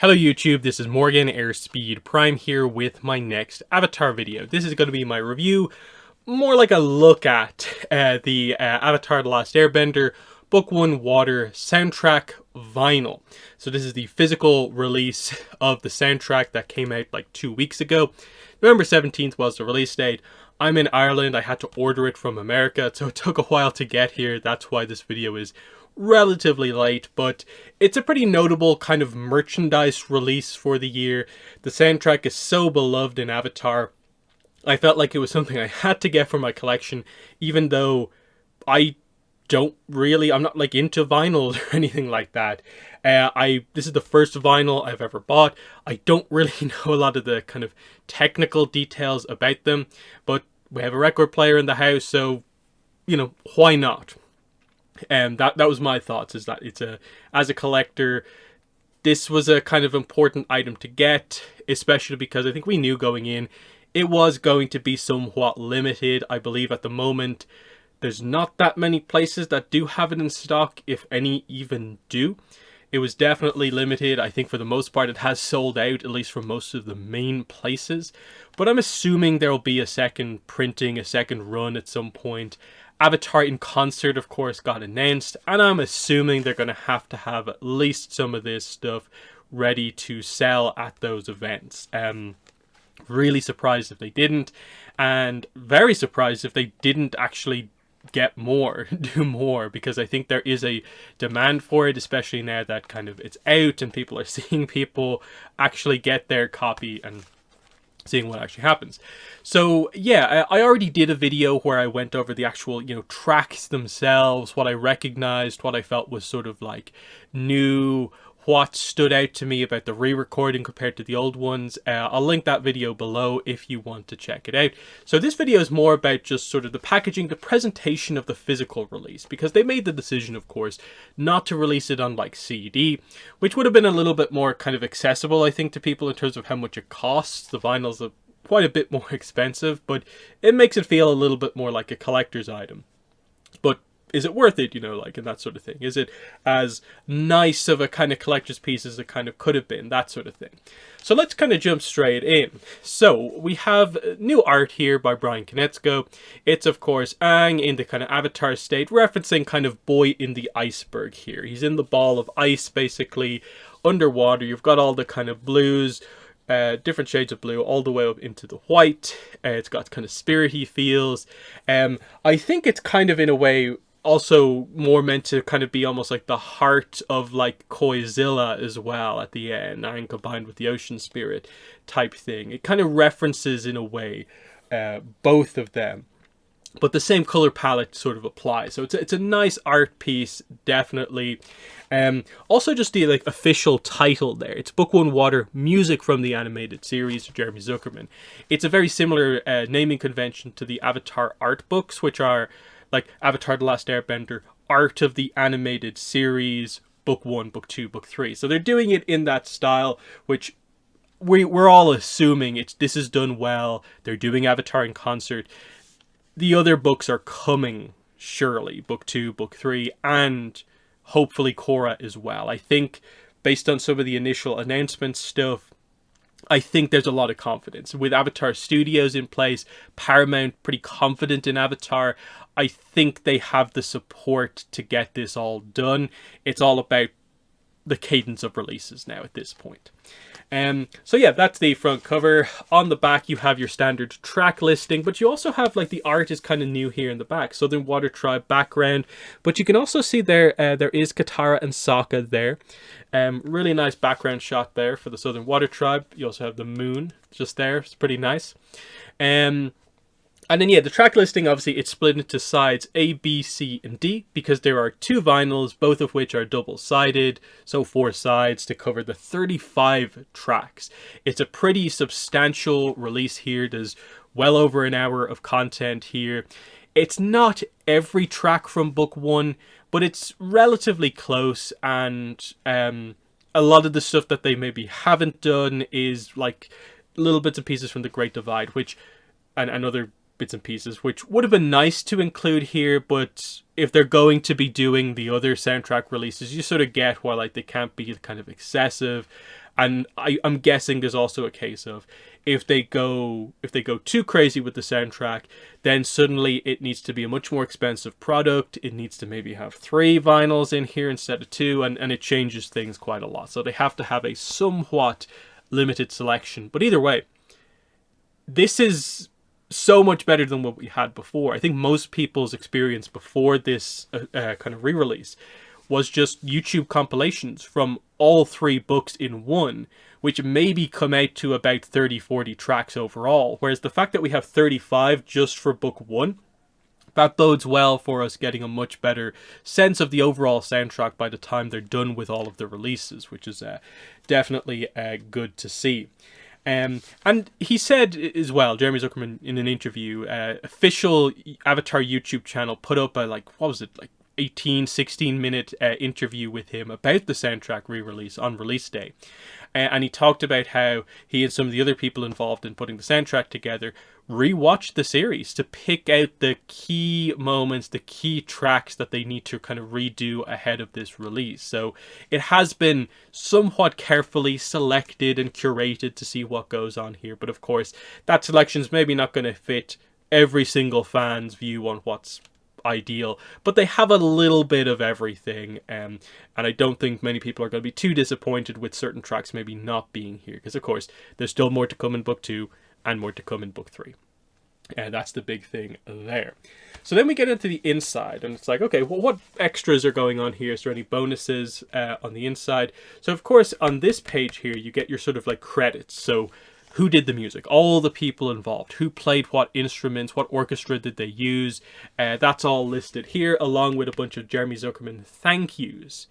Hello YouTube, this is Morgan Airspeed Prime here with my next Avatar video. This is going to be my review, more like a look at the Avatar The Last Airbender Book 1 Water soundtrack vinyl. So this is the physical release of the soundtrack that came out like 2 weeks ago. November 17th was the release date. I'm in Ireland, I had to order it from America, so it took a while to get here. That's why this video is relatively late, but it's a pretty notable kind of merchandise release for the year. The soundtrack is so beloved in Avatar. I felt like it was something I had to get for my collection, even though I'm not like into vinyls or anything like that. This is the first vinyl I've ever bought. I don't really know a lot of the kind of technical details about them, but we have a record player in the house, so, you know, why not? And that was my thoughts, is that as a collector, this was a kind of important item to get, especially because I think we knew going in it was going to be somewhat limited. I believe at the moment there's not that many places that do have it in stock, if any even do. It was definitely limited. I think for the most part it has sold out, at least for most of the main places. But I'm assuming there will be a second printing, a second run at some point. Avatar in Concert, of course, got announced, and I'm assuming they're going to have at least some of this stuff ready to sell at those events. Really surprised if they didn't, and very surprised if they didn't actually get more, do more, because I think there is a demand for it, especially now that kind of it's out and people are seeing people actually get their copy and seeing what actually happens. So yeah, I already did a video where I went over the actual, tracks themselves, what I recognized, what I felt was sort of like new, what stood out to me about the re-recording compared to the old ones. I'll link that video below if you want to check it out. So this video is more about just sort of the packaging, the presentation of the physical release, because they made the decision, of course, not to release it on like CD, which would have been a little bit more kind of accessible, I think, to people in terms of how much it costs. The vinyls are quite a bit more expensive, but it makes it feel a little bit more like a collector's item. But is it worth it, and that sort of thing? Is it as nice of a kind of collector's piece as it kind of could have been? That sort of thing. So let's kind of jump straight in. So we have new art here by Brian Konietzko. It's, of course, Aang in the kind of Avatar state, referencing kind of Boy in the Iceberg here. He's in the ball of ice, basically, underwater. You've got all the kind of blues, different shades of blue all the way up into the white. It's got kind of spirity feels. I think it's kind of, in a way, also more meant to kind of be almost like the heart of like Koizilla as well at the end, and combined with the ocean spirit type thing. It kind of references, in a way, both of them, but the same color palette sort of applies. So it's a nice art piece, definitely. Also just the like official title there. It's Book 1 Water, music from the animated series, Jeremy Zuckerman. It's a very similar naming convention to the Avatar art books, which are like Avatar The Last Airbender, art of the animated series, Book 1, Book 2, Book 3. So they're doing it in that style, which we're all assuming this is done well. They're doing Avatar in Concert. The other books are coming, surely. Book 2, Book 3, and hopefully Korra as well. I think, based on some of the initial announcement stuff, I think there's a lot of confidence. With Avatar Studios in place, Paramount pretty confident in Avatar, I think they have the support to get this all done. It's all about the cadence of releases now at this point. So yeah, that's the front cover. On the back you have your standard track listing, but you also have like the art is kind of new here in the back. Southern Water Tribe background, but you can also see there is Katara and Sokka there. Really nice background shot there for the Southern Water Tribe. You also have the moon just there. It's pretty nice. And then, yeah, the track listing, obviously, it's split into sides A, B, C, and D, because there are 2 vinyls, both of which are double-sided, so 4 sides to cover the 35 tracks. It's a pretty substantial release here. There's well over an hour of content here. It's not every track from Book 1, but it's relatively close, and a lot of the stuff that they maybe haven't done is like little bits and pieces from The Great Divide, and other bits and pieces, which would have been nice to include here, but if they're going to be doing the other soundtrack releases, you sort of get why like they can't be kind of excessive And I'm guessing there's also a case of if they go too crazy with the soundtrack, then suddenly it needs to be a much more expensive product. It needs to maybe have 3 vinyls in here instead of 2, and it changes things quite a lot. So they have to have a somewhat limited selection. But either way, this is so much better than what we had before. I think most people's experience before this kind of re-release was just YouTube compilations from all 3 books in one, which maybe come out to about 30-40 tracks overall. Whereas the fact that we have 35 just for book 1, that bodes well for us getting a much better sense of the overall soundtrack by the time they're done with all of the releases, which is definitely good to see. And he said as well, Jeremy Zuckerman, in an interview, official Avatar YouTube channel put up a, like, what was it, like 16 minute interview with him about the soundtrack re-release on release day. And he talked about how he and some of the other people involved in putting the soundtrack together rewatched the series to pick out the key moments, the key tracks that they need to kind of redo ahead of this release. So it has been somewhat carefully selected and curated to see what goes on here. But of course, that selection's maybe not going to fit every single fan's view on what's ideal, but they have a little bit of everything, and I don't think many people are going to be too disappointed with certain tracks maybe not being here, because of course there's still more to come in book 2 and more to come in book 3, and that's the big thing there. So then we get into the inside, and it's like, okay, well, what extras are going on here? Is there any bonuses on the inside? So of course on this page here you get your sort of like credits. So who did the music, all the people involved, who played what instruments, what orchestra did they use. That's all listed here, along with a bunch of Jeremy Zuckerman thank yous.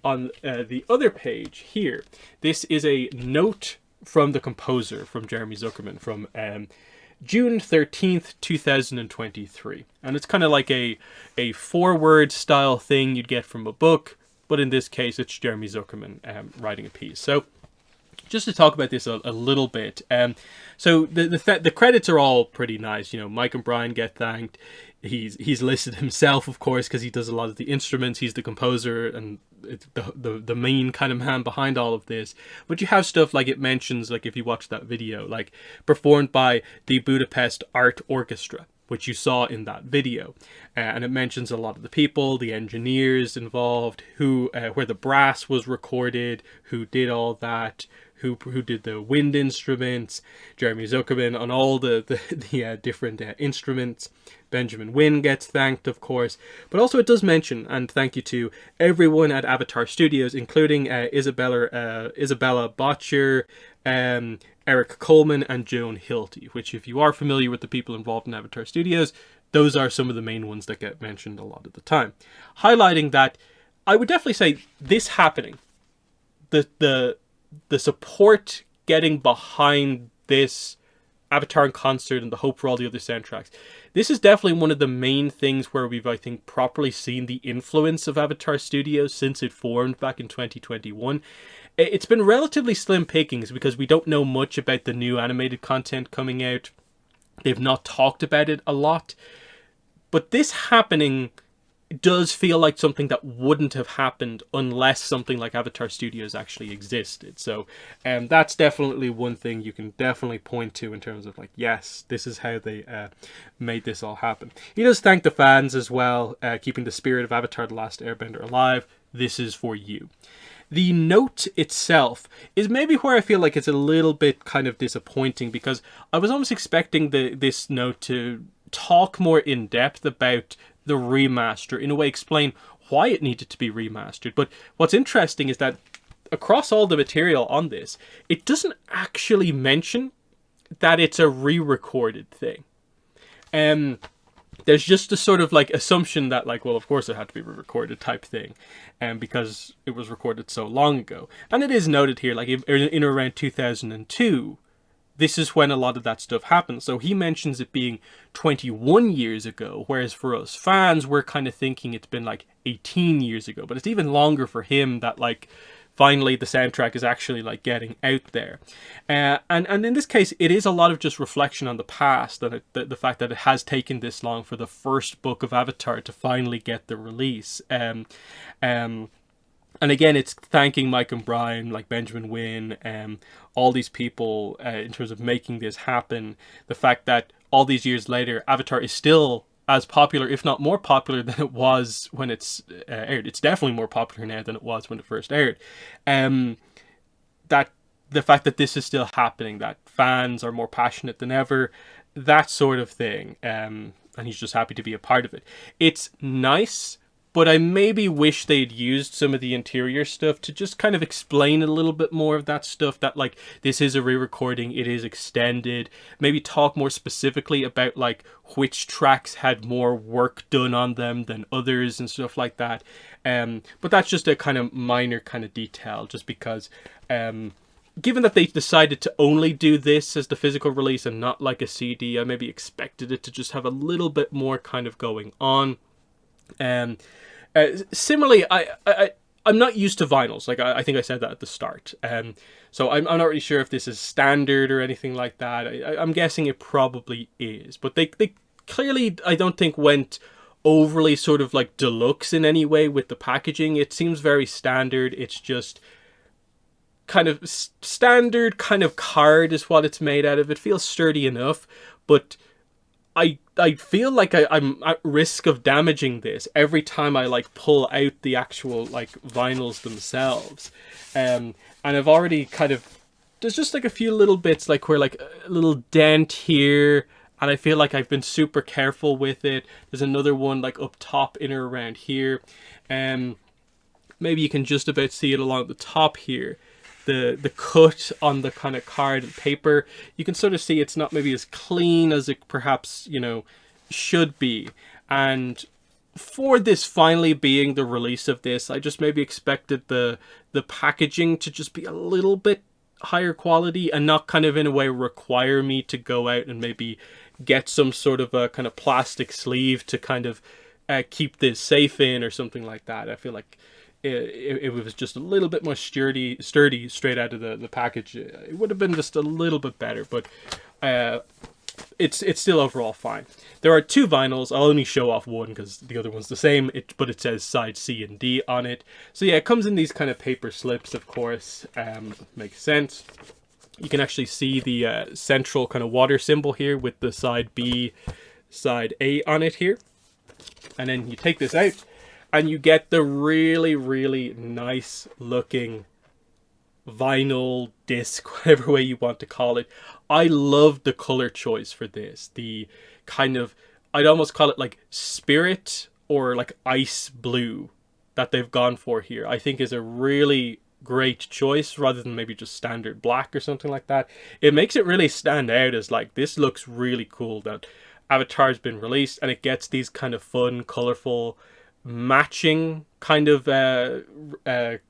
On the other page here, this is a note from the composer, from Jeremy Zuckerman, from June 13th, 2023. And it's kind of like a foreword style thing you'd get from a book, but in this case, it's Jeremy Zuckerman writing a piece. So just to talk about this a little bit, so the credits are all pretty nice. You know, Mike and Brian get thanked. He's listed himself, of course, because he does a lot of the instruments. He's the composer and the main kind of man behind all of this. But you have stuff like it mentions, like if you watch that video, like performed by the Budapest Art Orchestra, which you saw in that video, and it mentions a lot of the people, the engineers involved, who where the brass was recorded, who did all that, who did the wind instruments, Jeremy Zuckerman on all the different instruments. Benjamin Wynn gets thanked, of course, but also it does mention, and thank you to everyone at Avatar Studios, including Isabella Botcher, Eric Coleman, and Joan Hilty, which, if you are familiar with the people involved in Avatar Studios, those are some of the main ones that get mentioned a lot of the time. Highlighting that, I would definitely say this happening, the support getting behind this Avatar in concert and the hope for all the other soundtracks. This is definitely one of the main things where we've, I think, properly seen the influence of Avatar Studios since it formed back in 2021. It's been relatively slim pickings because we don't know much about the new animated content coming out. They've not talked about it a lot. But this happening does feel like something that wouldn't have happened unless something like Avatar Studios actually existed. So that's definitely one thing you can definitely point to in terms of like, yes, this is how they made this all happen. He does thank the fans as well, keeping the spirit of Avatar The Last Airbender alive. This is for you. The note itself is maybe where I feel like it's a little bit kind of disappointing, because I was almost expecting this note to talk more in depth about the remaster, in a way explain why it needed to be remastered. But what's interesting is that across all the material on this, it doesn't actually mention that it's a re-recorded thing. There's just a sort of like assumption that like, well, of course it had to be re-recorded type thing, because it was recorded so long ago. And it is noted here, like in around 2002, this is when a lot of that stuff happened. So he mentions it being 21 years ago, whereas for us fans, we're kind of thinking it's been like 18 years ago. But it's even longer for him that like finally the soundtrack is actually like getting out there. And in this case, it is a lot of just reflection on the past, and the fact that it has taken this long for the first book of Avatar to finally get the release. And And again, it's thanking Mike and Brian, like Benjamin Wynn, all these people in terms of making this happen. The fact that all these years later, Avatar is still as popular, if not more popular than it was when it's aired. It's definitely more popular now than it was when it first aired. That the fact that this is still happening, that fans are more passionate than ever, that sort of thing. And he's just happy to be a part of it. It's nice, but I maybe wish they'd used some of the interior stuff to just kind of explain a little bit more of that stuff, that like this is a re-recording, it is extended. Maybe talk more specifically about like which tracks had more work done on them than others and stuff like that. But that's just a kind of minor kind of detail, just because given that they decided to only do this as the physical release and not like a CD, I maybe expected it to just have a little bit more kind of going on. Similarly, I'm not used to vinyls. Like I think I said that at the start. So I'm not really sure if this is standard or anything like that. I'm guessing it probably is. But they clearly, I don't think, went overly sort of like deluxe in any way with the packaging. It seems very standard. It's just kind of standard kind of card is what it's made out of. It feels sturdy enough, but I feel like I'm at risk of damaging this every time I like pull out the actual like vinyls themselves. And I've already kind of, there's just like a few little bits like where like a little dent here, and I feel like I've been super careful with it. There's another one like up top in or around here. Maybe you can just about see it along the top here. The cut on the kind of card and paper, you can sort of see it's not maybe as clean as it perhaps, you know, should be. And for this finally being the release of this, I just maybe expected the packaging to just be a little bit higher quality and not kind of in a way require me to go out and maybe get some sort of a kind of plastic sleeve to kind of keep this safe in or something like that. I feel like it was just a little bit more sturdy straight out of the package. It would have been just a little bit better, but it's still overall fine. There are two vinyls. I'll only show off one because the other one's the same, but it says side C and D on it. So yeah, it comes in these kind of paper slips, of course. Makes sense. You can actually see the central kind of water symbol here with the side B, side A on it here. And then you take this out, and you get the really, really nice looking vinyl disc, whatever way you want to call it. I love the color choice for this. The kind of, I'd almost call it like spirit or like ice blue that they've gone for here, I think is a really great choice rather than maybe just standard black or something like that. It makes it really stand out as like, this looks really cool that Avatar's been released, and it gets these kind of fun, colorful, matching kind of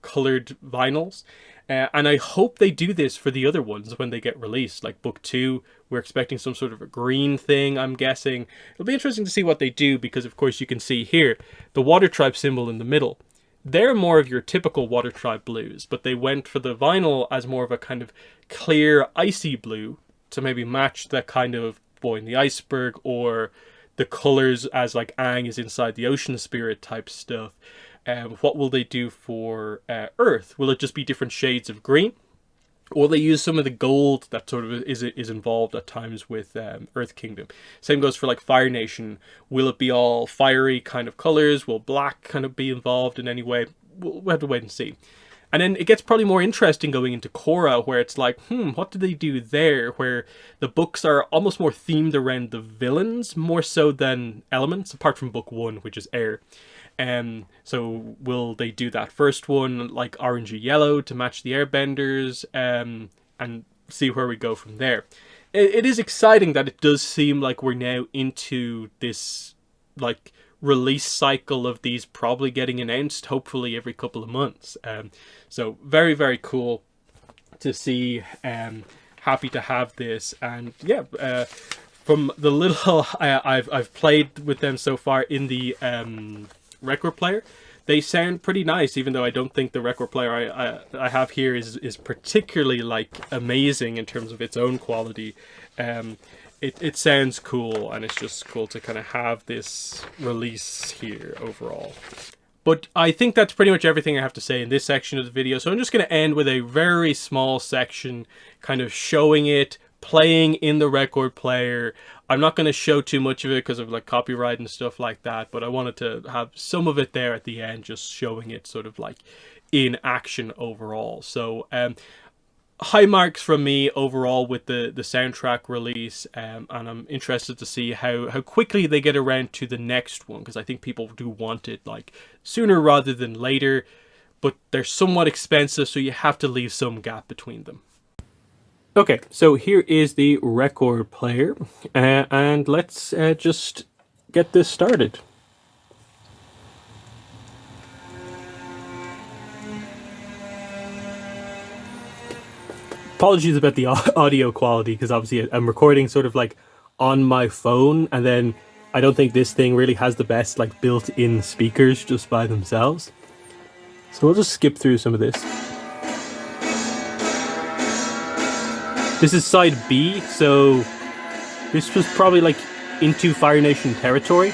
colored vinyls. And I hope they do this for the other ones when they get released. Like book 2, we're expecting some sort of a green thing, I'm guessing. It'll be interesting to see what they do, because of course you can see here the Water Tribe symbol in the middle. They're more of your typical Water Tribe blues, but they went for the vinyl as more of a kind of clear icy blue to maybe match that kind of Boy in the Iceberg, or the colors as like Aang is inside the ocean spirit type stuff. What will they do for Earth? Will it just be different shades of green? Or they use some of the gold that sort of is involved at times with Earth Kingdom. Same goes for like Fire Nation. Will it be all fiery kind of colors? Will black kind of be involved in any way? We'll have to wait and see. And then it gets probably more interesting going into Korra, where it's like, what do they do there? Where the books are almost more themed around the villains, more so than elements, apart from book 1, which is air. So will they do that first one, like orangey yellow, to match the airbenders, and see where we go from there? It is exciting that it does seem like we're now into this, like, release cycle of these probably getting announced hopefully every couple of months. So very, very cool to see. Happy to have this, and yeah, from the little I've played with them so far in the record player, they sound pretty nice, even though I don't think the record player I have here is particularly like amazing in terms of its own quality. It sounds cool, and it's just cool to kind of have this release here overall. But I think that's pretty much everything I have to say in this section of the video. So I'm just going to end with a very small section kind of showing it, playing in the record player. I'm not going to show too much of it because of like copyright and stuff like that, but I wanted to have some of it there at the end, just showing it sort of like in action overall. So high marks from me overall with the soundtrack release, and I'm interested to see how quickly they get around to the next one, because I think people do want it like sooner rather than later, but they're somewhat expensive, so you have to leave some gap between them. Okay, so here is the record player, and let's just get this started. Apologies about the audio quality, because obviously I'm recording sort of like on my phone, and then I don't think this thing really has the best like built-in speakers just by themselves. So we'll just skip through some of this. This is side B, so this was probably like into Fire Nation territory.